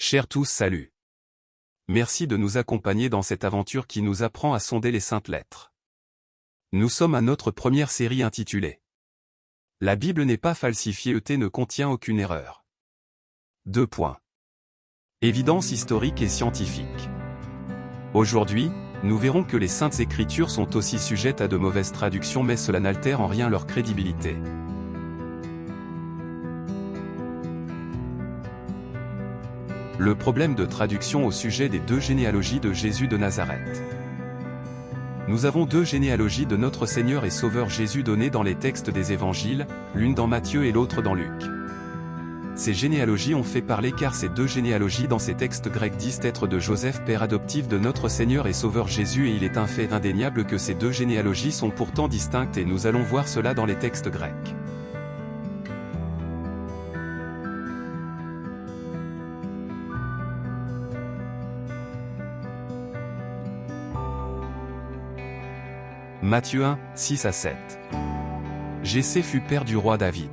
Chers tous, salut. Merci de nous accompagner dans cette aventure qui nous apprend à sonder les saintes lettres. Nous sommes à notre première série intitulée « La Bible n'est pas falsifiée, ne contient aucune erreur ». 2 points. Évidence historique et scientifique. Aujourd'hui, nous verrons que les Saintes Écritures sont aussi sujettes à de mauvaises traductions, mais cela n'altère en rien leur crédibilité. Le problème de traduction au sujet des 2 généalogies de Jésus de Nazareth. Nous avons 2 généalogies de notre Seigneur et Sauveur Jésus données dans les textes des évangiles, l'une dans Matthieu et l'autre dans Luc. Ces généalogies ont fait parler car ces 2 généalogies dans ces textes grecs disent être de Joseph, père adoptif de notre Seigneur et Sauveur Jésus, et il est un fait indéniable que ces 2 généalogies sont pourtant distinctes et nous allons voir cela dans les textes grecs. Matthieu 1, 6-7. Jessé fut père du roi David.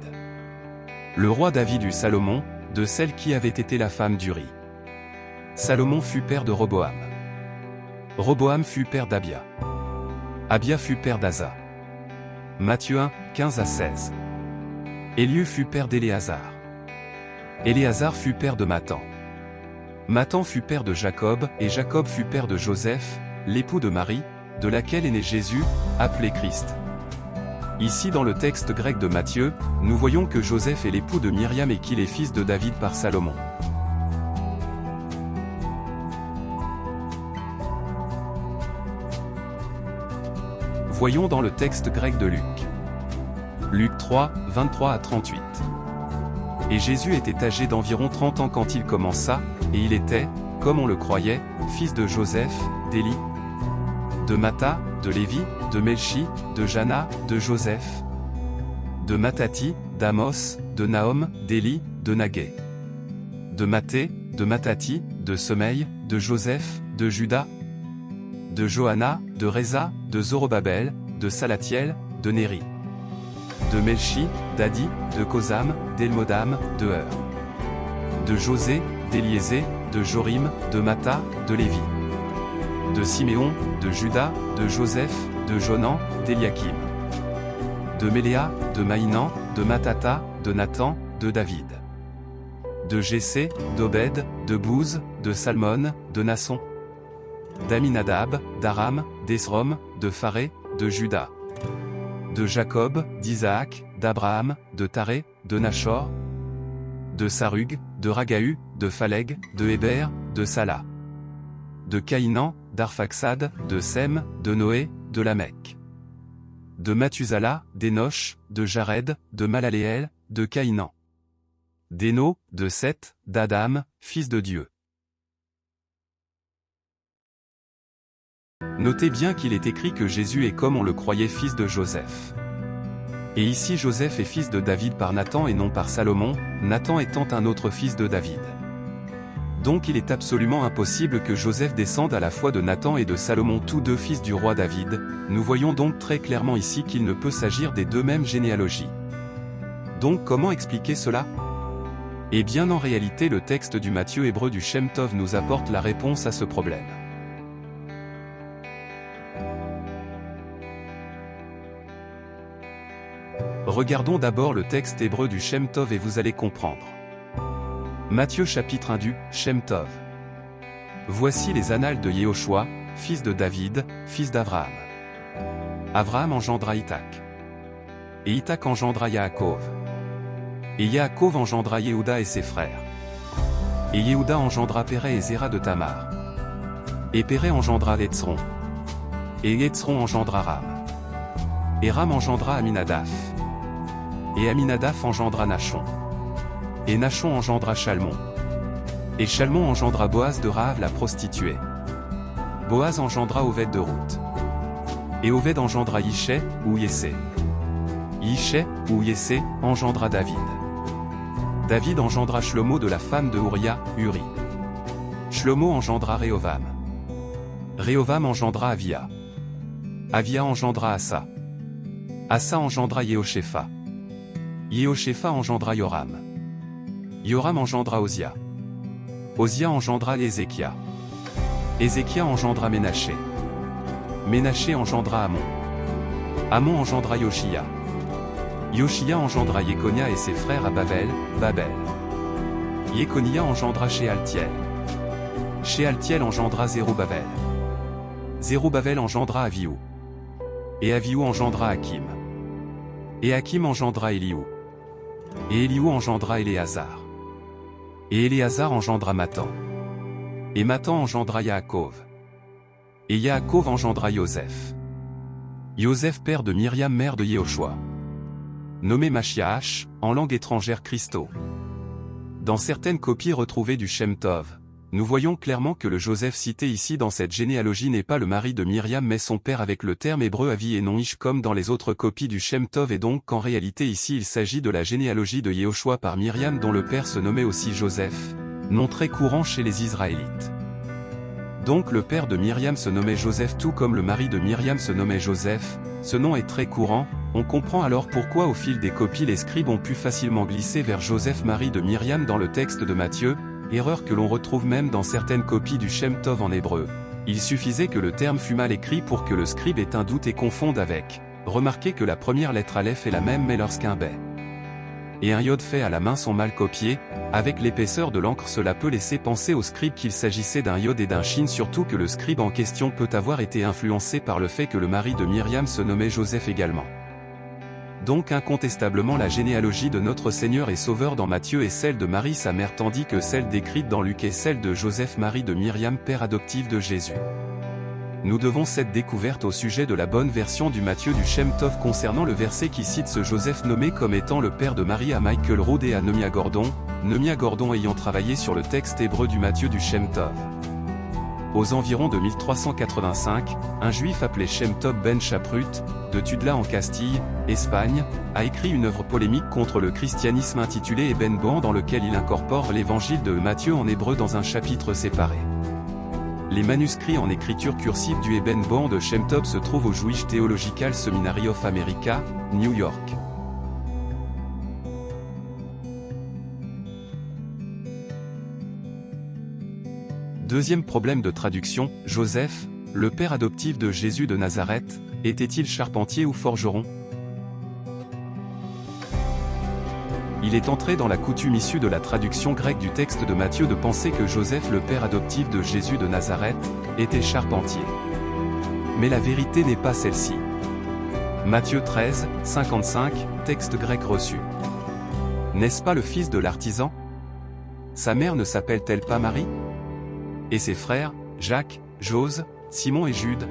Le roi David eut Salomon, de celle qui avait été la femme d'Uri. Salomon fut père de Roboam. Roboam fut père d'Abia. Abia fut père d'Asa. Matthieu 1, 15-16. Élieu fut père d'Éléazar. Éléazar fut père de Mathan. Mathan fut père de Jacob, et Jacob fut père de Joseph, l'époux de Marie, de laquelle est né Jésus, appelé Christ. Ici dans le texte grec de Matthieu, nous voyons que Joseph est l'époux de Myriam et qu'il est fils de David par Salomon. Voyons dans le texte grec de Luc. Luc 3, 23-38. Et Jésus était âgé d'environ 30 ans quand il commença, et il était, comme on le croyait, fils de Joseph, d'Élie, de Matha, de Lévi, de Melchi, de Jana, de Joseph, de Mattati, d'Amos, de Nahom, d'Élie, de Nagai, de Mathé, de Matati, de Semeil, de Joseph, de Juda, de Johanna, de Réza, de Zorobabel, de Salatiel, de Néri, de Melchi, d'Adi, de Kosam, d'Elmodam, de Heur, de José, d'Éliésé, de Jorim, de Matha, de Lévi, de Siméon, de Juda, de Joseph, de Jonan, d'Eliakim, de Méléa, de Maïnan, de Matata, de Nathan, de David, de Jessé, d'Obed, de Bouz, de Salmon, de Nasson, d'Aminadab, d'Aram, d'Esrom, de Pharé, de Juda, de Jacob, d'Isaac, d'Abraham, de Taré, de Nachor, de Sarug, de Ragahu, de Phaleg, de Héber, de Sala, de Caïnan, d'Arphaxad, de Sem, de Noé, de Lamech, de Mathusala, d'Énoch, de Jared, de Malaléel, de Caïnan, d'Éno, de Seth, d'Adam, fils de Dieu. Notez bien qu'il est écrit que Jésus est comme on le croyait fils de Joseph. Et ici Joseph est fils de David par Nathan et non par Salomon, Nathan étant un autre fils de David. Donc il est absolument impossible que Joseph descende à la fois de Nathan et de Salomon, tous 2 fils du roi David. Nous voyons donc très clairement ici qu'il ne peut s'agir des 2 mêmes généalogies. Donc comment expliquer cela? Eh bien en réalité le texte du Matthieu hébreu du Shem Tov nous apporte la réponse à ce problème. Regardons d'abord le texte hébreu du Shem Tov et vous allez comprendre. Matthieu chapitre 1 du Shem Tov. Voici les annales de Yehoshua, fils de David, fils d'Abraham. Abraham engendra Isaac. Et Isaac engendra Yaakov. Et Yaakov engendra Yehuda et ses frères. Et Yehuda engendra Péré et Zéra de Tamar. Et Péré engendra Hetzron. Et Hetzron engendra Ram. Et Ram engendra Aminadaph. Et Aminadaph engendra Nachon. Et Nachon engendra Chalmon. Et Chalmon engendra Boaz de Rahab la prostituée. Boaz engendra Oved de Ruth. Et Oved engendra Yishé, ou Yessé. Yishé, ou Yessé, engendra David. David engendra Shlomo de la femme de Uria, Uri. Shlomo engendra Réhovam. Réhovam engendra Avia. Avia engendra Asa. Asa engendra Yehoshéfa. Yehoshéfa engendra Yoram. Yoram engendra Osia. Osia engendra Ézéchia. Ézéchia engendra Ménaché. Ménaché engendra Amon. Amon engendra Yoshia. Yoshia engendra Jéconia et ses frères à Babel. Jéconia engendra Shealtiel. Shealtiel engendra Zérubabel. Zérubabel engendra Avihu. Et Avihu engendra Hakim. Et Hakim engendra Elihu. Et Elihu engendra Éléazar. Et Éléazar engendra Mathan. Et Mathan engendra Yaakov. Et Yaakov engendra Joseph. Joseph père de Myriam mère de Yehoshua. Nommé Machiach, en langue étrangère Christo. Dans certaines copies retrouvées du Shem Tov, nous voyons clairement que le Joseph cité ici dans cette généalogie n'est pas le mari de Myriam mais son père avec le terme hébreu Avi et non Ish comme dans les autres copies du Shem Tov et donc qu'en réalité ici il s'agit de la généalogie de Yehoshua par Myriam dont le père se nommait aussi Joseph, nom très courant chez les Israélites. Donc le père de Myriam se nommait Joseph tout comme le mari de Myriam se nommait Joseph, ce nom est très courant, on comprend alors pourquoi au fil des copies les scribes ont pu facilement glisser vers Joseph mari de Myriam dans le texte de Matthieu, erreur que l'on retrouve même dans certaines copies du Shem Tov en hébreu. Il suffisait que le terme fût mal écrit pour que le scribe ait un doute et confonde avec. Remarquez que la première lettre aleph est la même mais lorsqu'un bé et un yod fait à la main sont mal copiés, avec l'épaisseur de l'encre cela peut laisser penser au scribe qu'il s'agissait d'un yod et d'un shin surtout que le scribe en question peut avoir été influencé par le fait que le mari de Myriam se nommait Joseph également. Donc incontestablement la généalogie de notre Seigneur et Sauveur dans Matthieu est celle de Marie sa mère tandis que celle décrite dans Luc est celle de Joseph mari de Myriam père adoptif de Jésus. Nous devons cette découverte au sujet de la bonne version du Matthieu du Shem Tov concernant le verset qui cite ce Joseph nommé comme étant le père de Marie à Michael Rood et à Nemia Gordon ayant travaillé sur le texte hébreu du Matthieu du Shem Tov. Aux environs de 1385, un juif appelé Shem Tov ben Chaprut, de Tudela en Castille, Espagne, a écrit une œuvre polémique contre le christianisme intitulée Eben Boan dans lequel il incorpore l'évangile de Matthieu en hébreu dans un chapitre séparé. Les manuscrits en écriture cursive du Eben Boan de Shem Tov se trouvent au Jewish Theological Seminary of America, New York. Deuxième problème de traduction, Joseph, le père adoptif de Jésus de Nazareth, était-il charpentier ou forgeron? Il est entré dans la coutume issue de la traduction grecque du texte de Matthieu de penser que Joseph le père adoptif de Jésus de Nazareth, était charpentier. Mais la vérité n'est pas celle-ci. Matthieu 13, 55, texte grec reçu. N'est-ce pas le fils de l'artisan? Sa mère ne s'appelle-t-elle pas Marie? Et ses frères, Jacques, Jose, Simon et Jude?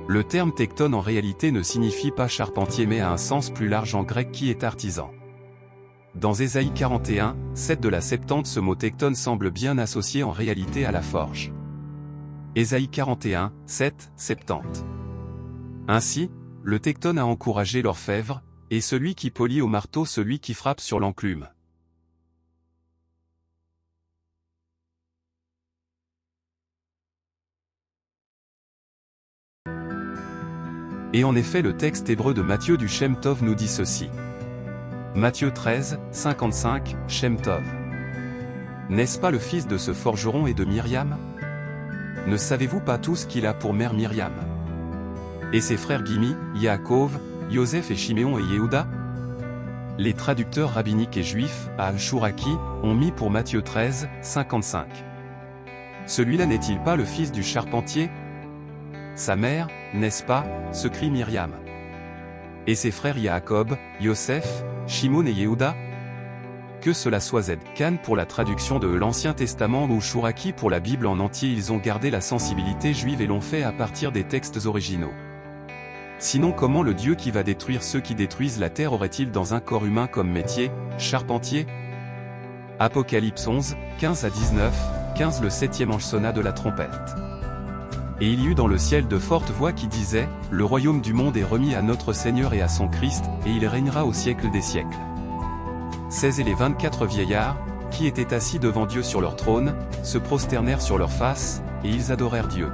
Le terme tecton en réalité ne signifie pas charpentier mais a un sens plus large en grec qui est artisan. Dans Ésaïe 41, 7 de la Septante ce mot tecton semble bien associé en réalité à la forge. Ésaïe 41, 7, Septante. Ainsi, le tecton a encouragé l'orfèvre, et celui qui polit au marteau celui qui frappe sur l'enclume. Et en effet le texte hébreu de Matthieu du Shem Tov nous dit ceci. Matthieu 13, 55, Shem Tov. N'est-ce pas le fils de ce forgeron et de Myriam? Ne savez-vous pas tous qu'il a pour mère Myriam? Et ses frères Gimi, Yaakov, Joseph et Chiméon et Yehuda? Les traducteurs rabbiniques et juifs, Al-Shuraki, ont mis pour Matthieu 13, 55. Celui-là n'est-il pas le fils du charpentier? Sa mère, n'est-ce pas, se crie Myriam. Et ses frères Yaakov, Yosef, Shimon et Yehuda? Que cela soit Z-Kan pour la traduction de l'Ancien Testament ou Shuraki pour la Bible en entier ils ont gardé la sensibilité juive et l'ont fait à partir des textes originaux. Sinon comment le Dieu qui va détruire ceux qui détruisent la terre aurait-il dans un corps humain comme métier, charpentier? Apocalypse 11, 15 à 19, 15 Le septième ange sonna de la trompette. Et il y eut dans le ciel de fortes voix qui disaient, le royaume du monde est remis à notre Seigneur et à son Christ, et il régnera au siècle des siècles. 16 Et les 24 vieillards, qui étaient assis devant Dieu sur leur trône, se prosternèrent sur leurs faces, et ils adorèrent Dieu.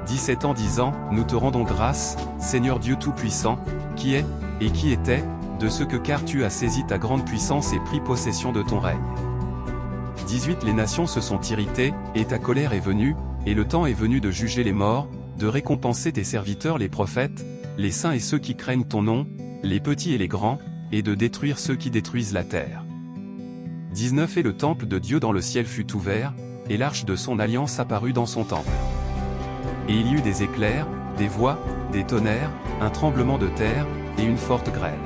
17 En disant, nous te rendons grâce, Seigneur Dieu Tout-Puissant, qui est, et qui était, de ce que car tu as saisi ta grande puissance et pris possession de ton règne. 18 Les nations se sont irritées, et ta colère est venue, et le temps est venu de juger les morts, de récompenser tes serviteurs les prophètes, les saints et ceux qui craignent ton nom, les petits et les grands, et de détruire ceux qui détruisent la terre. 19 Et le temple de Dieu dans le ciel fut ouvert, et l'arche de son alliance apparut dans son temple. Et il y eut des éclairs, des voix, des tonnerres, un tremblement de terre, et une forte grêle.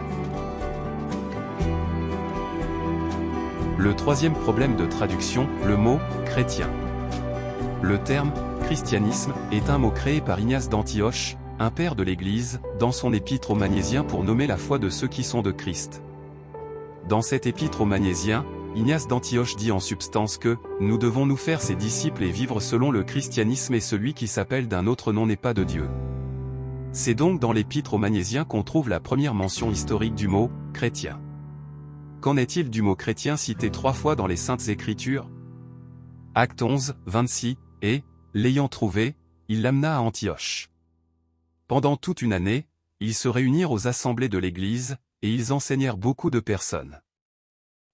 Le troisième problème de traduction, le mot « chrétien ». Le terme « christianisme » est un mot créé par Ignace d'Antioche, un père de l'Église, dans son épître aux Magnésiens pour nommer la foi de ceux qui sont de Christ. Dans cet épître aux Magnésiens, Ignace d'Antioche dit en substance que « nous devons nous faire ses disciples et vivre selon le christianisme et celui qui s'appelle d'un autre nom n'est pas de Dieu ». C'est donc dans l'épître aux Magnésiens qu'on trouve la première mention historique du mot « chrétien ». Qu'en est-il du mot chrétien cité 3 fois dans les Saintes Écritures? Acte 11, 26, et, l'ayant trouvé, il l'amena à Antioche. Pendant toute une année, ils se réunirent aux assemblées de l'Église, et ils enseignèrent beaucoup de personnes.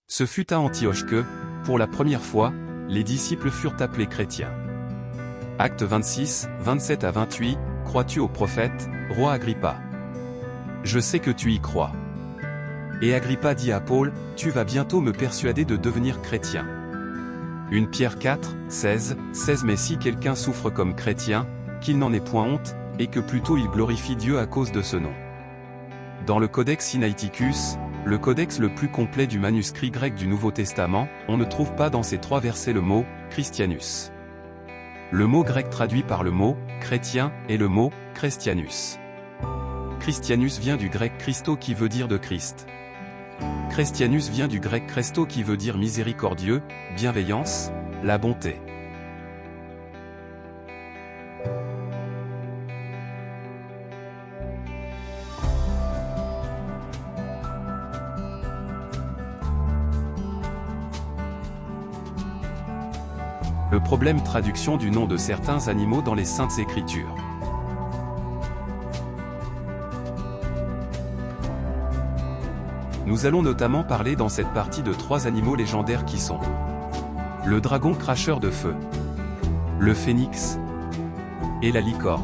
Ce fut à Antioche que, pour la première fois, les disciples furent appelés chrétiens. Acte 26, 27 à 28, crois-tu au prophète, roi Agrippa? Je sais que tu y crois. Et Agrippa dit à Paul, tu vas bientôt me persuader de devenir chrétien. 1 Pierre 4, 16 Mais si quelqu'un souffre comme chrétien, qu'il n'en ait point honte, et que plutôt il glorifie Dieu à cause de ce nom. Dans le Codex Sinaiticus, le codex le plus complet du manuscrit grec du Nouveau Testament, on ne trouve pas dans ces 3 versets le mot « Christianus ». Le mot grec traduit par le mot « chrétien » est le mot « Christianus ». Christianus vient du grec Christo qui veut dire de Christ. Christianus vient du grec Christo qui veut dire miséricordieux, bienveillance, la bonté. Le problème traduction du nom de certains animaux dans les Saintes Écritures. Nous allons notamment parler dans cette partie de 3 animaux légendaires qui sont le dragon cracheur de feu, le phénix et la licorne.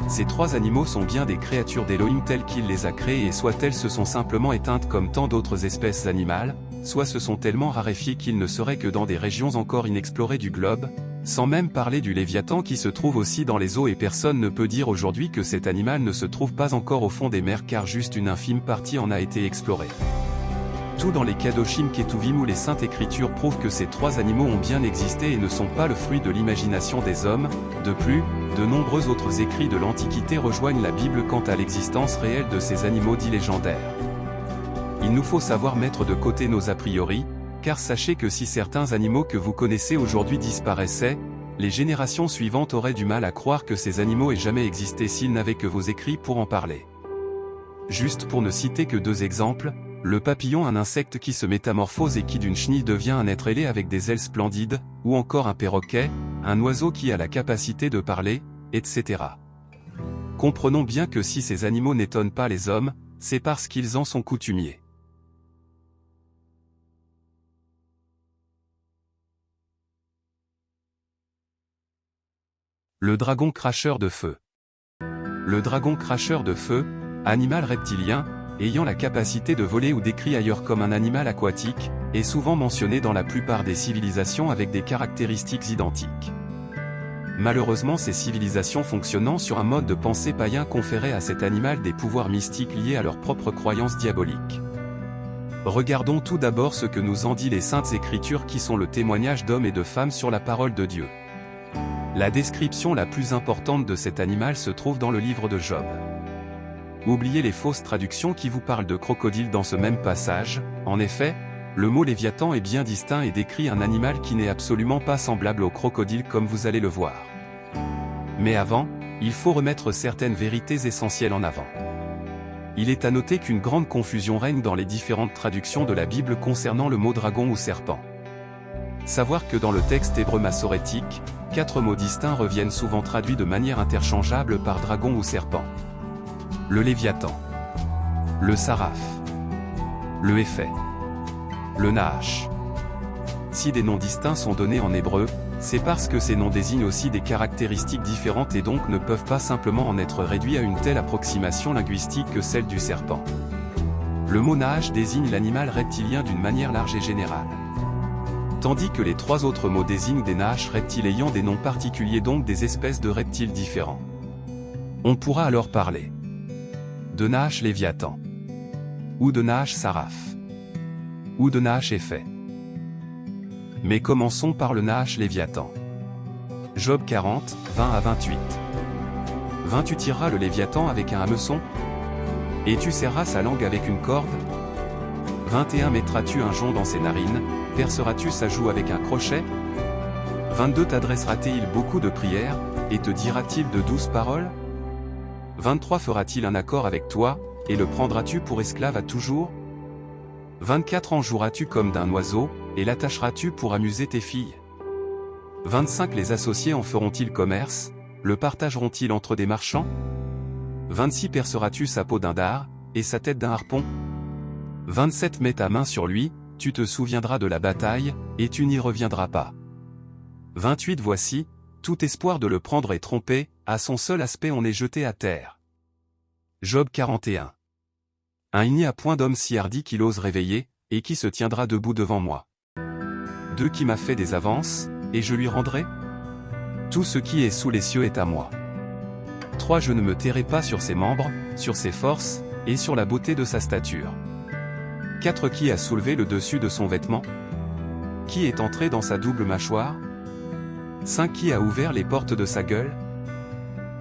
Ces 3 animaux sont bien des créatures d'Élohim telles qu'il les a créées et soit elles se sont simplement éteintes comme tant d'autres espèces animales, soit se sont tellement raréfiées qu'ils ne seraient que dans des régions encore inexplorées du globe, sans même parler du Léviathan qui se trouve aussi dans les eaux et personne ne peut dire aujourd'hui que cet animal ne se trouve pas encore au fond des mers car juste une infime partie en a été explorée. Tout dans les Kadoshim Ketuvim où les Saintes Écritures prouvent que ces 3 animaux ont bien existé et ne sont pas le fruit de l'imagination des hommes. De plus, de nombreux autres écrits de l'Antiquité rejoignent la Bible quant à l'existence réelle de ces animaux dits légendaires. Il nous faut savoir mettre de côté nos a priori, car sachez que si certains animaux que vous connaissez aujourd'hui disparaissaient, les générations suivantes auraient du mal à croire que ces animaux aient jamais existé s'ils n'avaient que vos écrits pour en parler. Juste pour ne citer que 2 exemples, le papillon, un insecte qui se métamorphose et qui d'une chenille devient un être ailé avec des ailes splendides, ou encore un perroquet, un oiseau qui a la capacité de parler, etc. Comprenons bien que si ces animaux n'étonnent pas les hommes, c'est parce qu'ils en sont coutumiers. Le dragon cracheur de feu. Le dragon cracheur de feu, animal reptilien, ayant la capacité de voler ou décrit ailleurs comme un animal aquatique, est souvent mentionné dans la plupart des civilisations avec des caractéristiques identiques. Malheureusement, ces civilisations fonctionnant sur un mode de pensée païen conféraient à cet animal des pouvoirs mystiques liés à leurs propres croyances diaboliques. Regardons tout d'abord ce que nous en dit les Saintes Écritures qui sont le témoignage d'hommes et de femmes sur la parole de Dieu. La description la plus importante de cet animal se trouve dans le livre de Job. Oubliez les fausses traductions qui vous parlent de crocodile dans ce même passage, en effet, le mot Léviathan est bien distinct et décrit un animal qui n'est absolument pas semblable au crocodile comme vous allez le voir. Mais avant, il faut remettre certaines vérités essentielles en avant. Il est à noter qu'une grande confusion règne dans les différentes traductions de la Bible concernant le mot dragon ou serpent. Savoir que dans le texte hébreu massorétique, 4 mots distincts reviennent souvent traduits de manière interchangeable par dragon ou serpent. Le Léviathan, le Saraph, le Éphais, le Nahash. Si des noms distincts sont donnés en hébreu, c'est parce que ces noms désignent aussi des caractéristiques différentes et donc ne peuvent pas simplement en être réduits à une telle approximation linguistique que celle du serpent. Le mot Nahash désigne l'animal reptilien d'une manière large et générale. Tandis que les trois autres mots désignent des Nahash reptiles ayant des noms particuliers, donc des espèces de reptiles différents. On pourra alors parler de Nahash Léviathan, ou de Nahash Saraph, ou de Nahash Éphet. Mais commençons par le Nahash Léviathan. Job 40, 20 à 28. 20 Tu tireras le Léviathan avec un hameçon, et tu serras sa langue avec une corde. 21 Mettras-tu un jonc dans ses narines, perceras-tu sa joue avec un crochet. 22 T'adressera-t-il beaucoup de prières, et te dira-t-il de douces paroles. 23 Fera-t-il un accord avec toi, et le prendras-tu pour esclave à toujours. 24 En joueras-tu comme d'un oiseau, et l'attacheras-tu pour amuser tes filles. 25 Les associés en feront-ils commerce, le partageront-ils entre des marchands. 26 Perceras-tu sa peau d'un dard, et sa tête d'un harpon. 27 Mets ta main sur lui, tu te souviendras de la bataille, et tu n'y reviendras pas. 28 Voici, tout espoir de le prendre est trompé, à son seul aspect on est jeté à terre. Job 41. Il n'y a point d'homme si hardi qu'il ose réveiller, et qui se tiendra debout devant moi. 2 Qui m'a fait des avances, et je lui rendrai. Tout ce qui est sous les cieux est à moi. 3 Je ne me tairai pas sur ses membres, sur ses forces, et sur la beauté de sa stature. 4 Qui a soulevé le dessus de son vêtement? Qui est entré dans sa double mâchoire? 5 Qui a ouvert les portes de sa gueule?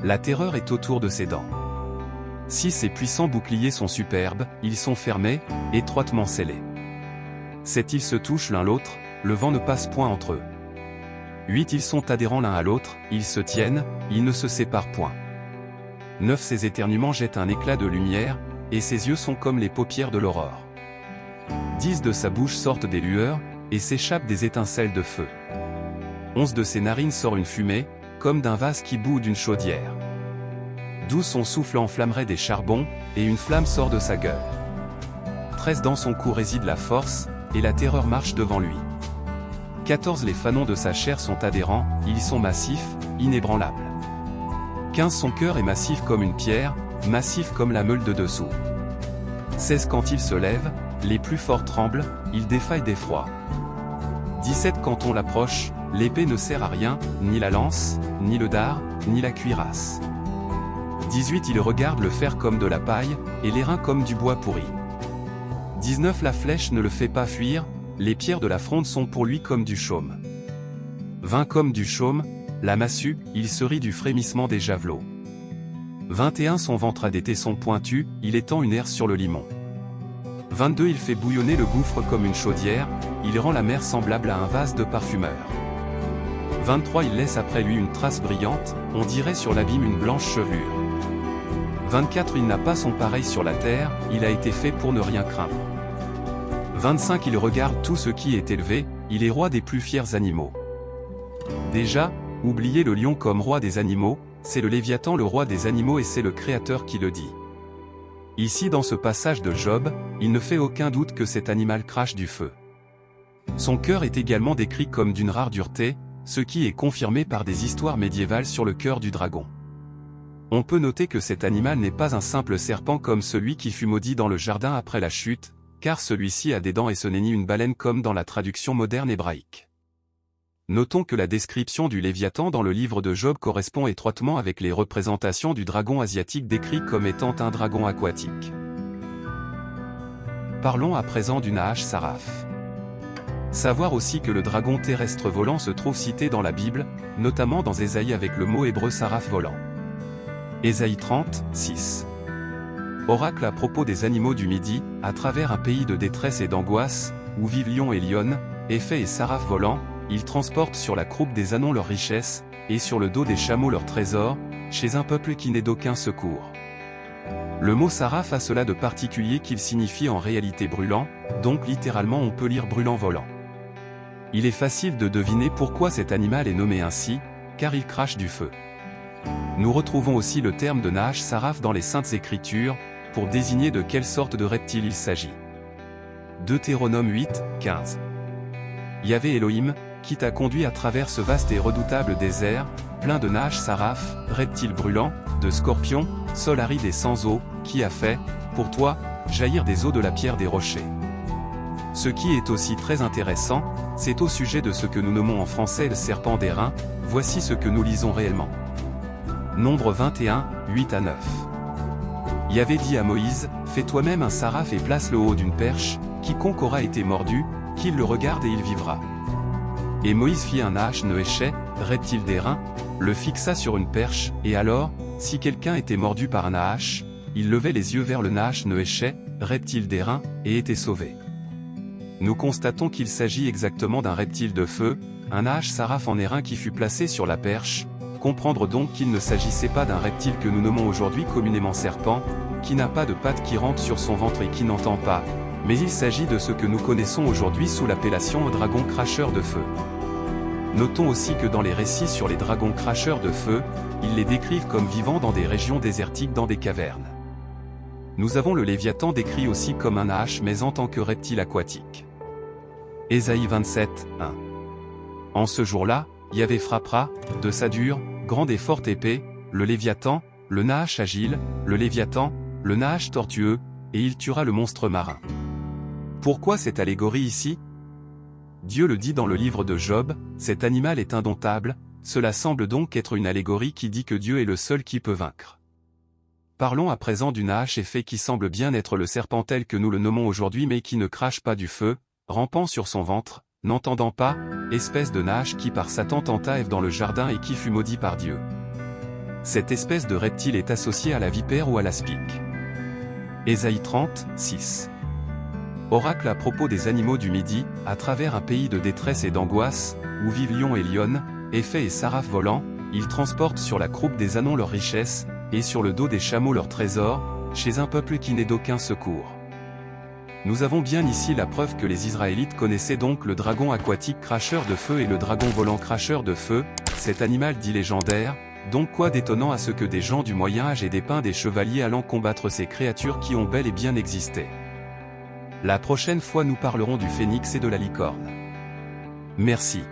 La terreur est autour de ses dents. 6 Ses puissants boucliers sont superbes, ils sont fermés, étroitement scellés. 7 Ils se touchent l'un l'autre, le vent ne passe point entre eux. 8 Ils sont adhérents l'un à l'autre, ils se tiennent, ils ne se séparent point. 9 Ses éternuements jettent un éclat de lumière, et ses yeux sont comme les paupières de l'aurore. 10 De sa bouche sortent des lueurs, et s'échappent des étincelles de feu. 11 De ses narines sort une fumée, comme d'un vase qui bout d'une chaudière. 12 Son souffle enflammerait des charbons, et une flamme sort de sa gueule. 13 Dans son cou réside la force, et la terreur marche devant lui. 14 Les fanons de sa chair sont adhérents, ils sont massifs, inébranlables. 15 Son cœur est massif comme une pierre, massif comme la meule de dessous. 16 Quand il se lève, les plus forts tremblent, il défaille d'effroi. 17 Quand on l'approche, l'épée ne sert à rien, ni la lance, ni le dard, ni la cuirasse. 18 Il regarde le fer comme de la paille, et l'airain comme du bois pourri. 19 La flèche ne le fait pas fuir, les pierres de la fronde sont pour lui comme du chaume. 20 Comme du chaume, la massue, il se rit du frémissement des javelots. 21 Son ventre a des tessons pointus, il étend une herse sur le limon. 22 Il fait bouillonner le gouffre comme une chaudière, il rend la mer semblable à un vase de parfumeur. 23 Il laisse après lui une trace brillante, on dirait sur l'abîme une blanche chevelure. 24 Il n'a pas son pareil sur la terre, il a été fait pour ne rien craindre. 25 Il regarde tout ce qui est élevé, il est roi des plus fiers animaux. Déjà, oubliez le lion comme roi des animaux, c'est le Léviathan le roi des animaux et c'est le Créateur qui le dit. Ici dans ce passage de Job, il ne fait aucun doute que cet animal crache du feu. Son cœur est également décrit comme d'une rare dureté, ce qui est confirmé par des histoires médiévales sur le cœur du dragon. On peut noter que cet animal n'est pas un simple serpent comme celui qui fut maudit dans le jardin après la chute, car celui-ci a des dents et ce n'est ni une baleine comme dans la traduction moderne hébraïque. Notons que la description du Léviathan dans le livre de Job correspond étroitement avec les représentations du dragon asiatique décrit comme étant un dragon aquatique. Parlons à présent du Nahash Saraph. Savoir aussi que le dragon terrestre volant se trouve cité dans la Bible, notamment dans Ésaïe avec le mot hébreu Saraph volant. Ésaïe 30, 6. Oracle à propos des animaux du Midi, à travers un pays de détresse et d'angoisse, où vivent lion et lionne, Éphet et Saraph volant, ils transportent sur la croupe des ânons leurs richesses, et sur le dos des chameaux leurs trésors, chez un peuple qui n'est d'aucun secours. Le mot Saraph a cela de particulier qu'il signifie en réalité brûlant, donc littéralement on peut lire brûlant volant. Il est facile de deviner pourquoi cet animal est nommé ainsi, car il crache du feu. Nous retrouvons aussi le terme de Nahash Saraph dans les Saintes Écritures, pour désigner de quelle sorte de reptile il s'agit. Deutéronome 8, 15. Yahvé Elohim, qui t'a conduit à travers ce vaste et redoutable désert, plein de nages saraf, reptiles brûlants, de scorpions, sol aride et sans eau, qui a fait, pour toi, jaillir des eaux de la pierre des rochers. Ce qui est aussi très intéressant, c'est au sujet de ce que nous nommons en français le serpent d'airain, voici ce que nous lisons réellement. Nombre 21, 8 à 9. Yahvé dit à Moïse, fais toi-même un saraf et place-le au haut d'une perche, quiconque aura été mordu, qu'il le regarde et il vivra. Et Moïse fit un naach noéché, reptile d'airain, le fixa sur une perche, et alors, si quelqu'un était mordu par un naach, il levait les yeux vers le naach noéché, reptile d'airain, et était sauvé. Nous constatons qu'il s'agit exactement d'un reptile de feu, un naach saraf en airain qui fut placé sur la perche, comprendre donc qu'il ne s'agissait pas d'un reptile que nous nommons aujourd'hui communément serpent, qui n'a pas de pattes qui rampent sur son ventre et qui n'entend pas, mais il s'agit de ce que nous connaissons aujourd'hui sous l'appellation dragon cracheur de feu. Notons aussi que dans les récits sur les dragons cracheurs de feu, ils les décrivent comme vivant dans des régions désertiques dans des cavernes. Nous avons le Léviathan décrit aussi comme un naach mais en tant que reptile aquatique. Ésaïe 27, 1. En ce jour-là, Yahvé frappera, de sa dure, grande et forte épée, le Léviathan, le naach agile, le Léviathan, le naach tortueux, et il tuera le monstre marin. Pourquoi cette allégorie ici ? Dieu le dit dans le livre de Job, cet animal est indomptable, cela semble donc être une allégorie qui dit que Dieu est le seul qui peut vaincre. Parlons à présent du naach effet qui semble bien être le serpent tel que nous le nommons aujourd'hui mais qui ne crache pas du feu, rampant sur son ventre, n'entendant pas, espèce de naach qui par Satan tenta Ève dans le jardin et qui fut maudit par Dieu. Cette espèce de reptile est associée à la vipère ou à l'aspic. Ésaïe 30, 6. Oracle à propos des animaux du Midi, à travers un pays de détresse et d'angoisse, où vivent lions et lionnes, effets et sarafs volants, ils transportent sur la croupe des ânons leurs richesses, et sur le dos des chameaux leurs trésors, chez un peuple qui n'est d'aucun secours. Nous avons bien ici la preuve que les Israélites connaissaient donc le dragon aquatique cracheur de feu et le dragon volant cracheur de feu, cet animal dit légendaire, donc quoi d'étonnant à ce que des gens du Moyen-Âge aient dépeint des chevaliers allant combattre ces créatures qui ont bel et bien existé. La prochaine fois nous parlerons du phénix et de la licorne. Merci.